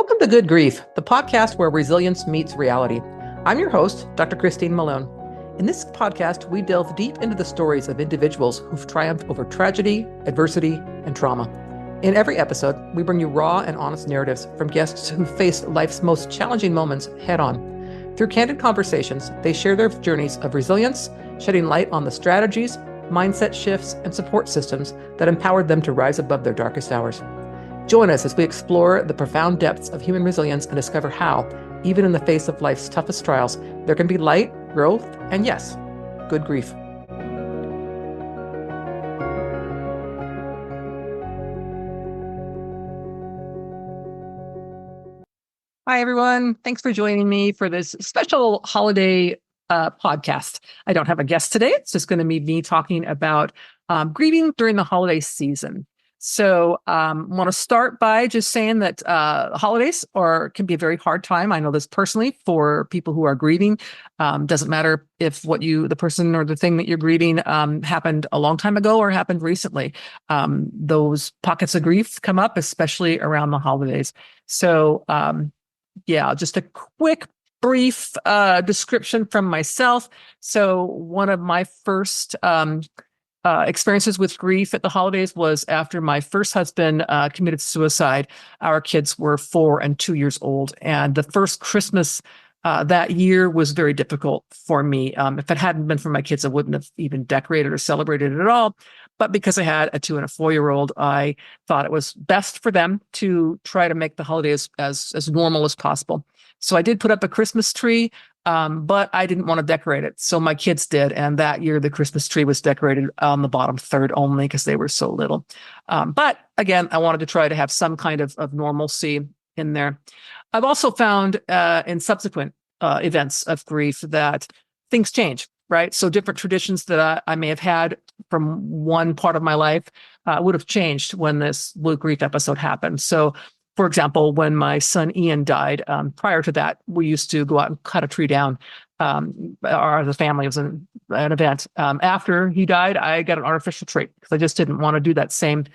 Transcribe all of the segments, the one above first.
Welcome to Good Grief, the podcast where resilience meets reality. I'm your host, Dr. Christine Malone. In this podcast, we delve deep into the stories of individuals who've triumphed over tragedy, adversity, and trauma. In every episode, we bring you raw and honest narratives from guests who faced life's most challenging moments head on. Through candid conversations, they share their journeys of resilience, shedding light on the strategies, mindset shifts, and support systems that empowered them to rise above their darkest hours. Join us as we explore the profound depths of human resilience and discover how, even in the face of life's toughest trials, there can be light, growth, and yes, good grief. Hi, everyone. Thanks for joining me for this special holiday podcast. I don't have a guest today. It's just going to be me talking about grieving during the holiday season. So I want to start by just saying that holidays can be a very hard time. I know this personally for people who are grieving. Doesn't matter if the person or the thing that you're grieving happened a long time ago or happened recently. Those pockets of grief come up, especially around the holidays. So just a quick brief description from myself. So one of my first experiences with grief at the holidays was after my first husband committed suicide. Our kids were 4 and 2 years old. And the first Christmas that year was very difficult for me. If it hadn't been for my kids, I wouldn't have even decorated or celebrated it at all. But because I had a 2 and a 4-year-old, I thought it was best for them to try to make the holidays as normal as possible. So I did put up a Christmas tree, but I didn't want to decorate it. So my kids did. And that year, the Christmas tree was decorated on the bottom third only because they were so little. But again, I wanted to try to have some kind of normalcy in there. I've also found in subsequent events of grief that things change, right? So different traditions that I may have had from one part of my life would have changed when this grief episode happened. So for example, when my son Ian died, prior to that, we used to go out and cut a tree down. Or as a family, it was an event. After he died, I got an artificial tree because I just didn't want to do that same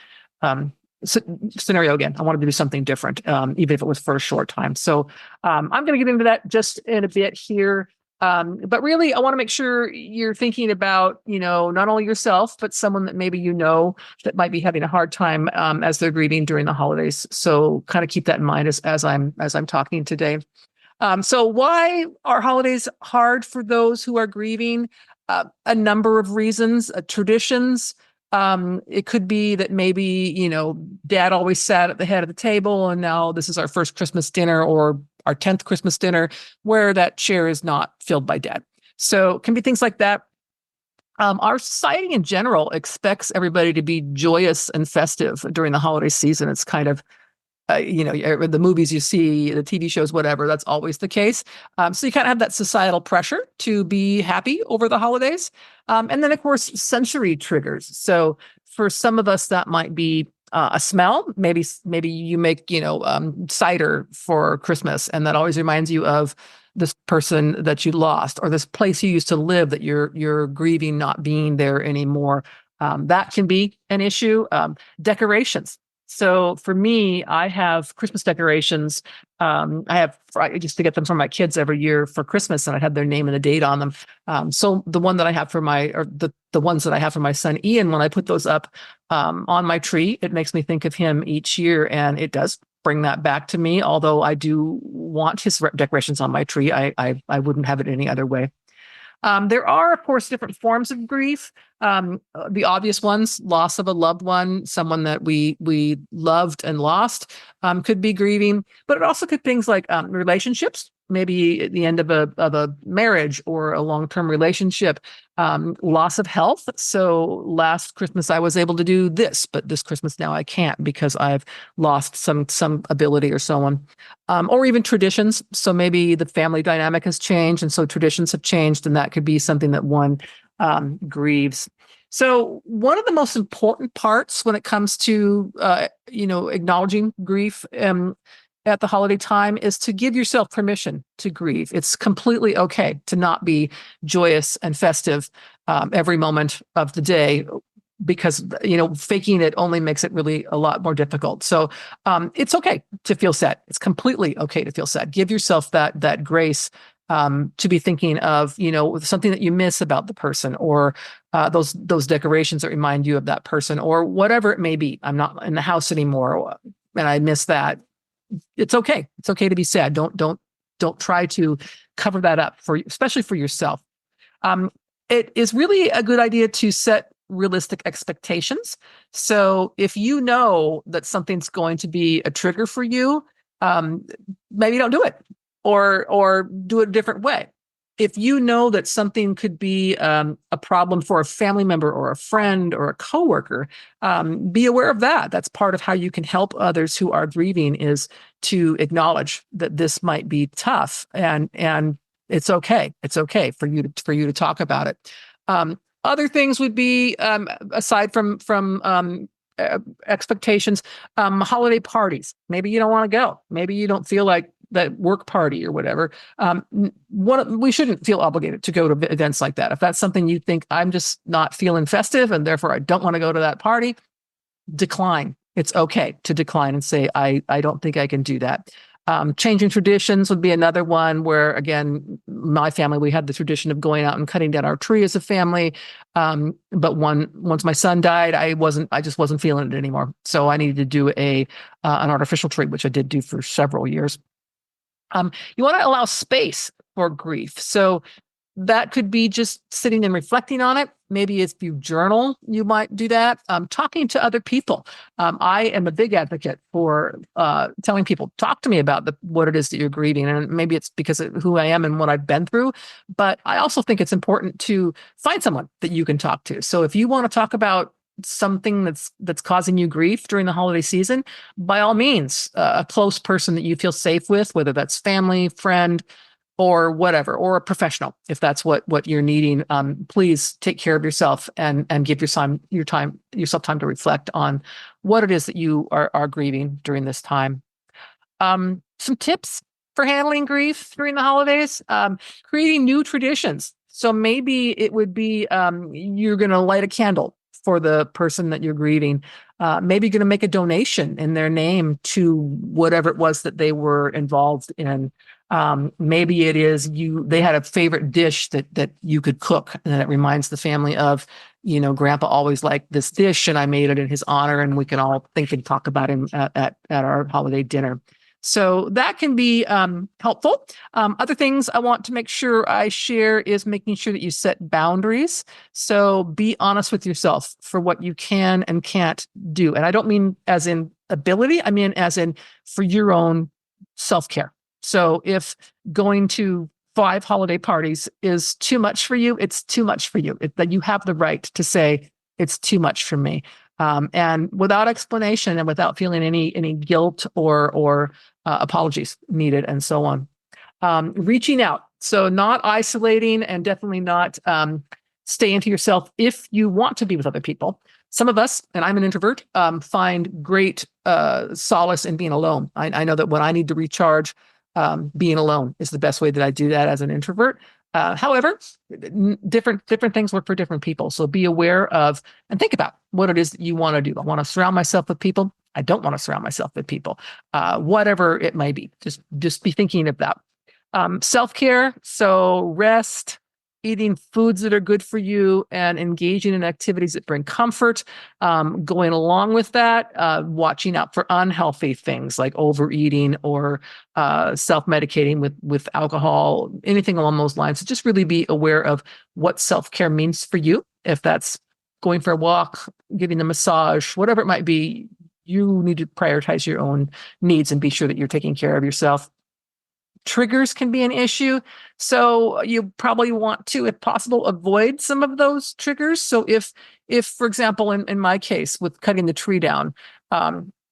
scenario again. I wanted to do something different, even if it was for a short time. So I'm going to get into that just in a bit here. But really, I want to make sure you're thinking about, not only yourself, but someone that maybe that might be having a hard time as they're grieving during the holidays. So kind of keep that in mind as I'm talking today. So why are holidays hard for those who are grieving? A number of reasons, traditions. It could be that maybe, dad always sat at the head of the table and now this is our first Christmas dinner or our 10th Christmas dinner where that chair is not filled by dad. So it can be things like that. Our society in general expects everybody to be joyous and festive during the holiday season. It's kind of, the movies you see, the TV shows, whatever, that's always the case. So you kind of have that societal pressure to be happy over the holidays. And then, of course, sensory triggers. So for some of us, that might be a smell. Maybe you make, cider for Christmas, and that always reminds you of this person that you lost or this place you used to live that you're grieving not being there anymore. That can be an issue. Decorations. So for me, I have Christmas decorations. I used to get them from my kids every year for Christmas, and I had their name and the date on them. So the one that I have the ones that I have for my son Ian, when I put those up on my tree, it makes me think of him each year, and it does bring that back to me. Although I do want his decorations on my tree, I wouldn't have it any other way. There are, of course, different forms of grief. The obvious ones, loss of a loved one, someone that we loved and lost, could be grieving. But it also could be things like relationships, maybe at the end of a marriage or a long-term relationship, loss of health. So last Christmas I was able to do this, but this Christmas now I can't because I've lost some ability or so on. Or even traditions. So maybe the family dynamic has changed, and so traditions have changed, and that could be something that one grieves. So one of the most important parts when it comes to acknowledging grief at the holiday time is to give yourself permission to grieve. It's completely okay to not be joyous and festive every moment of the day. because faking it only makes it really a lot more difficult. So it's okay to feel sad. It's completely okay to feel sad. Give yourself that grace to be thinking of something that you miss about the person, or those decorations that remind you of that person, or whatever it may be. I'm not in the house anymore, and I miss that. It's okay. It's okay to be sad. Don't try to cover that up especially for yourself. It is really a good idea to set realistic expectations. So if you know that something's going to be a trigger for you, maybe don't do it, or do it a different way. If you know that something could be a problem for a family member or a friend or a coworker, be aware of that. That's part of how you can help others who are grieving, is to acknowledge that this might be tough, and it's okay. It's okay for you to talk about it. Other things would be, aside from expectations, holiday parties. Maybe you don't want to go. Maybe you don't feel like that work party or whatever. We shouldn't feel obligated to go to events like that. If that's something you think, I'm just not feeling festive and therefore I don't want to go to that party, decline. It's okay to decline and say, I don't think I can do that. Changing traditions would be another one where, again, my family, we had the tradition of going out and cutting down our tree as a family. But once my son died, I just wasn't feeling it anymore. So I needed to do an artificial tree, which I did do for several years. You want to allow space for grief. So that could be just sitting and reflecting on it. Maybe if you journal, you might do that. Talking to other people. I am a big advocate for telling people, talk to me about what it is that you're grieving. And maybe it's because of who I am and what I've been through. But I also think it's important to find someone that you can talk to. So if you want to talk about something that's causing you grief during the holiday season, by all means, a close person that you feel safe with, whether that's family, friend, or whatever, or a professional, if that's what you're needing. Please take care of yourself and give yourself time to reflect on what it is that you are grieving during this time. Some tips for handling grief during the holidays: creating new traditions. So maybe it would be you're going to light a candle for the person that you're grieving. Maybe you're going to make a donation in their name to whatever it was that they were involved in. Maybe it is they had a favorite dish that you could cook, and it reminds the family of, Grandpa always liked this dish and I made it in his honor, and we can all think and talk about him at our holiday dinner. So that can be helpful. Other things I want to make sure I share is making sure that you set boundaries. So be honest with yourself for what you can and can't do. And I don't mean as in ability, I mean as in for your own self-care. So if going to 5 holiday parties is too much for you, it's too much for you. That you have the right to say, it's too much for me. And without explanation and without feeling any guilt or apologies needed, and so on. Reaching out. So not isolating, and definitely not staying to yourself if you want to be with other people. Some of us, and I'm an introvert, find great solace in being alone. I know that when I need to recharge, being alone is the best way that I do that as an introvert. However, different things work for different people. So be aware of and think about what it is that you want to do. I want to surround myself with people. I don't want to surround myself with people. Whatever it may be, just be thinking of that. Self-care. So rest, eating foods that are good for you, and engaging in activities that bring comfort. Going along with that, watching out for unhealthy things like overeating or self-medicating with alcohol, anything along those lines. So just really be aware of what self-care means for you. If that's going for a walk, getting a massage, whatever it might be, you need to prioritize your own needs and be sure that you're taking care of yourself. Triggers can be an issue. So you probably want to, if possible, avoid some of those triggers. So if for example, in my case with cutting the tree down,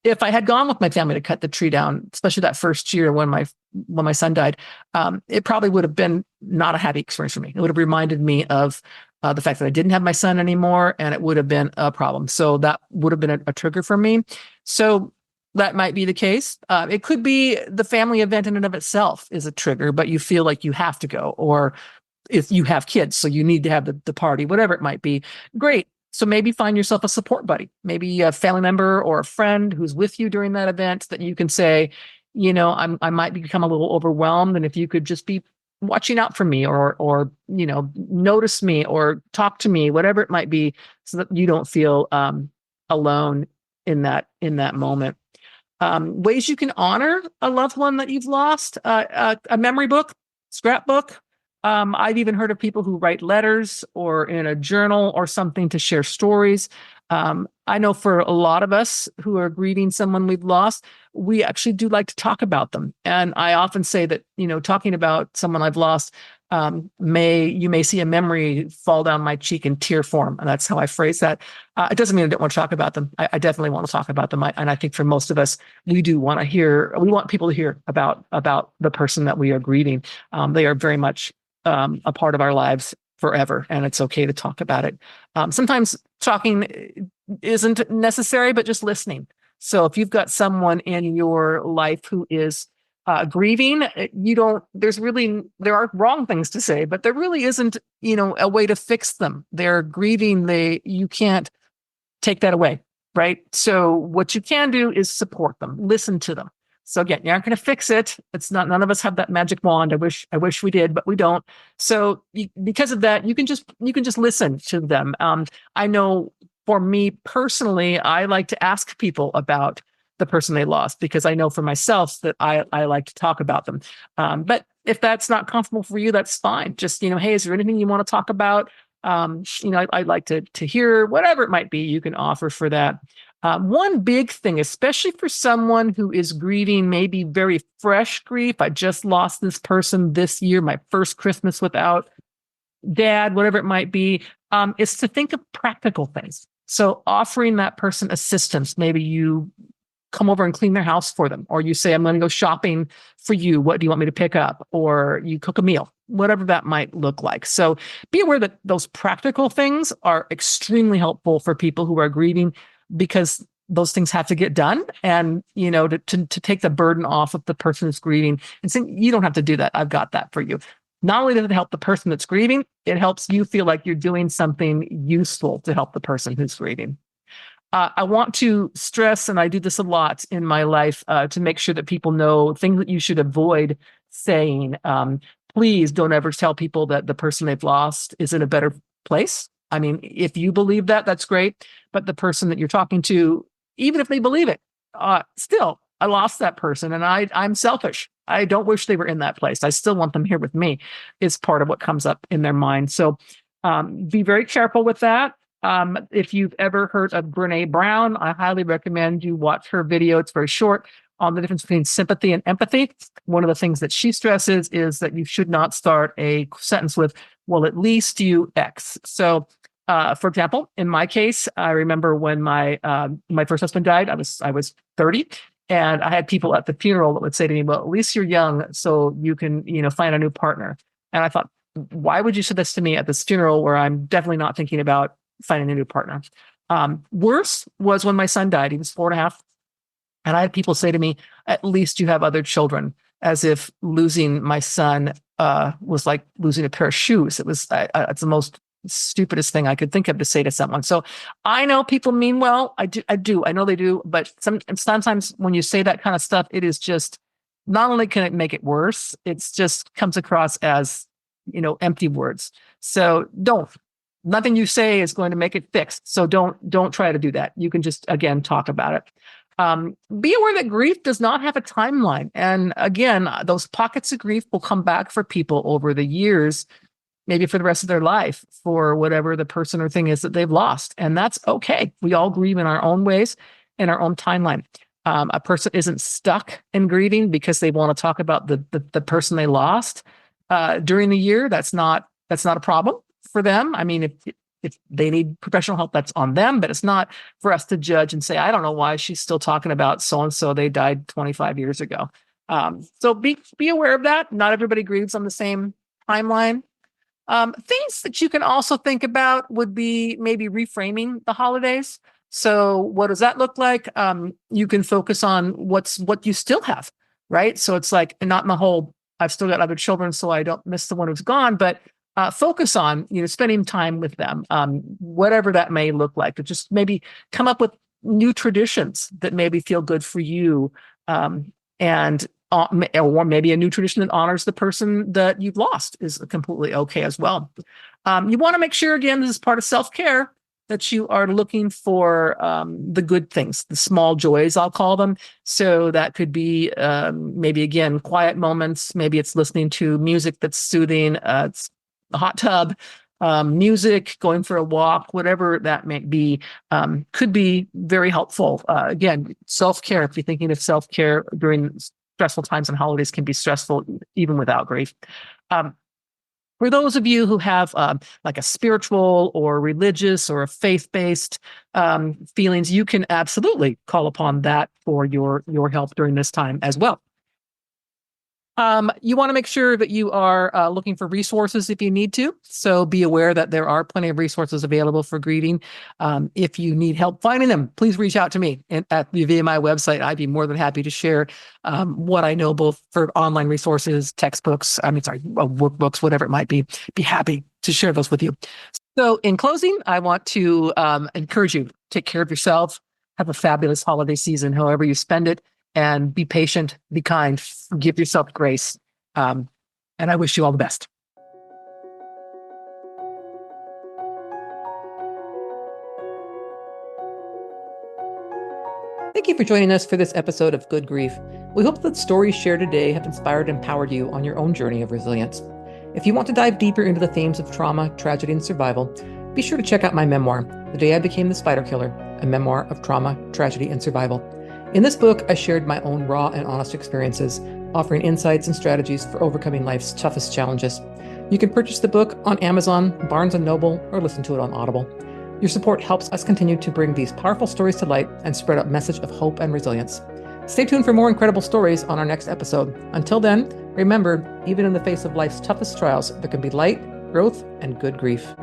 if I had gone with my family to cut the tree down, especially that first year when my son died, it probably would have been not a happy experience for me. It would have reminded me of the fact that I didn't have my son anymore, and it would have been a problem. So that would have been a trigger for me. So that might be the case. It could be the family event in and of itself is a trigger, but you feel like you have to go, or if you have kids, so you need to have the party, whatever it might be. Great. So maybe find yourself a support buddy, maybe a family member or a friend who's with you during that event that you can say, I might become a little overwhelmed. And if you could just be watching out for me or notice me or talk to me, whatever it might be, so that you don't feel alone in that moment. Ways you can honor a loved one that you've lost, a memory book, scrapbook. I've even heard of people who write letters or in a journal or something to share stories. I know for a lot of us who are grieving someone we've lost, we actually do like to talk about them. And I often say that, talking about someone I've lost, you may see a memory fall down my cheek in tear form. And that's how I phrase that. It doesn't mean I don't want to talk about them. I definitely want to talk about them. And I think for most of us, we want people to hear about the person that we are grieving. They are very much a part of our lives forever, and it's okay to talk about it. Sometimes talking isn't necessary, but just listening. So if you've got someone in your life who is grieving, there are wrong things to say, but there really isn't, a way to fix them. They're grieving. You can't take that away, right? So what you can do is support them, listen to them. So again, you aren't going to fix it. None of us have that magic wand. I wish we did, but we don't. So because of that, you can just listen to them. I know for me personally, I like to ask people about the person they lost, because I know for myself that I like to talk about them. But if that's not comfortable for you, that's fine. Just, hey, is there anything you want to talk about? I'd like to hear whatever it might be you can offer for that. One big thing, especially for someone who is grieving maybe very fresh grief. I just lost this person this year, my first Christmas without dad, whatever it might be, is to think of practical things. So offering that person assistance. Maybe you come over and clean their house for them, or you say, I'm going to go shopping for you. What do you want me to pick up? Or you cook a meal, whatever that might look like. So be aware that those practical things are extremely helpful for people who are grieving, because those things have to get done, and, to take the burden off of the person who's grieving and saying, you don't have to do that. I've got that for you. Not only does it help the person that's grieving, it helps you feel like you're doing something useful to help the person who's grieving. I want to stress, and I do this a lot in my life, to make sure that people know things that you should avoid saying. Please don't ever tell people that the person they've lost is in a better place. I mean, if you believe that, that's great. But the person that you're talking to, even if they believe it, still, I lost that person, and I'm selfish. I don't wish they were in that place. I still want them here with me. It's part of what comes up in their mind. So be very careful with that. If you've ever heard of Brene Brown, I highly recommend you watch her video. It's very short, on the difference between sympathy and empathy. One of the things that she stresses is that you should not start a sentence with, well, at least you X. So, for example, in my case, I remember when my first husband died, I was 30, and I had people at the funeral that would say to me, well, at least you're young, so you can, find a new partner. And I thought, why would you say this to me at this funeral where I'm definitely not thinking about finding a new partner? Worse was when my son died. He was 4.5. And I had people say to me, at least you have other children, as if losing my son was like losing a pair of shoes. It's the most stupidest thing I could think of to say to someone. So I know people mean well. I do. I know they do. But sometimes when you say that kind of stuff, it is just, not only can it make it worse, it's just comes across as, empty words. So nothing you say is going to make it fixed. So don't try to do that. You can just, again, talk about it. Be aware that grief does not have a timeline. And again, those pockets of grief will come back for people over the years, maybe for the rest of their life, for whatever the person or thing is that they've lost. And that's okay. We all grieve in our own ways, in our own timeline. A person isn't stuck in grieving because they want to talk about the person they lost during the year. That's not a problem for them. I mean, if they need professional help, that's on them, but it's not for us to judge and say, I don't know why she's still talking about so-and-so. They died 25 years ago. So be aware of that. Not everybody grieves on the same timeline. Things that you can also think about would be maybe reframing the holidays. So what does that look like? You can focus on what you still have, right? So it's like, not in the whole, I've still got other children, so I don't miss the one who's gone, but focus on, spending time with them, whatever that may look like. To just maybe come up with new traditions that maybe feel good for you, and or maybe a new tradition that honors the person that you've lost is completely okay as well. You want to make sure, again, this is part of self-care, that you are looking for the good things, the small joys, I'll call them. So that could be maybe, again, quiet moments. Maybe it's listening to music that's soothing. It's a hot tub, music, going for a walk, whatever that may be, could be very helpful. Again, self-care, if you're thinking of self-care during stressful times and holidays, can be stressful even without grief. For those of you who have like a spiritual or religious or a faith-based feelings, you can absolutely call upon that for your help during this time as well. You want to make sure that you are looking for resources if you need to. So be aware that there are plenty of resources available for grieving. If you need help finding them, please reach out to me via my website. I'd be more than happy to share what I know, both for online resources, textbooks, workbooks, whatever it might be. Be happy to share those with you. So in closing, I want to encourage you, take care of yourself, have a fabulous holiday season, however you spend it. And be patient, be kind, give yourself grace. And I wish you all the best. Thank you for joining us for this episode of Good Grief. We hope that the stories shared today have inspired and empowered you on your own journey of resilience. If you want to dive deeper into the themes of trauma, tragedy, and survival, be sure to check out my memoir, The Day I Became the Spider Killer, a memoir of trauma, tragedy, and survival. In this book, I shared my own raw and honest experiences, offering insights and strategies for overcoming life's toughest challenges. You can purchase the book on Amazon, Barnes & Noble, or listen to it on Audible. Your support helps us continue to bring these powerful stories to light and spread a message of hope and resilience. Stay tuned for more incredible stories on our next episode. Until then, remember, even in the face of life's toughest trials, there can be light, growth, and good grief.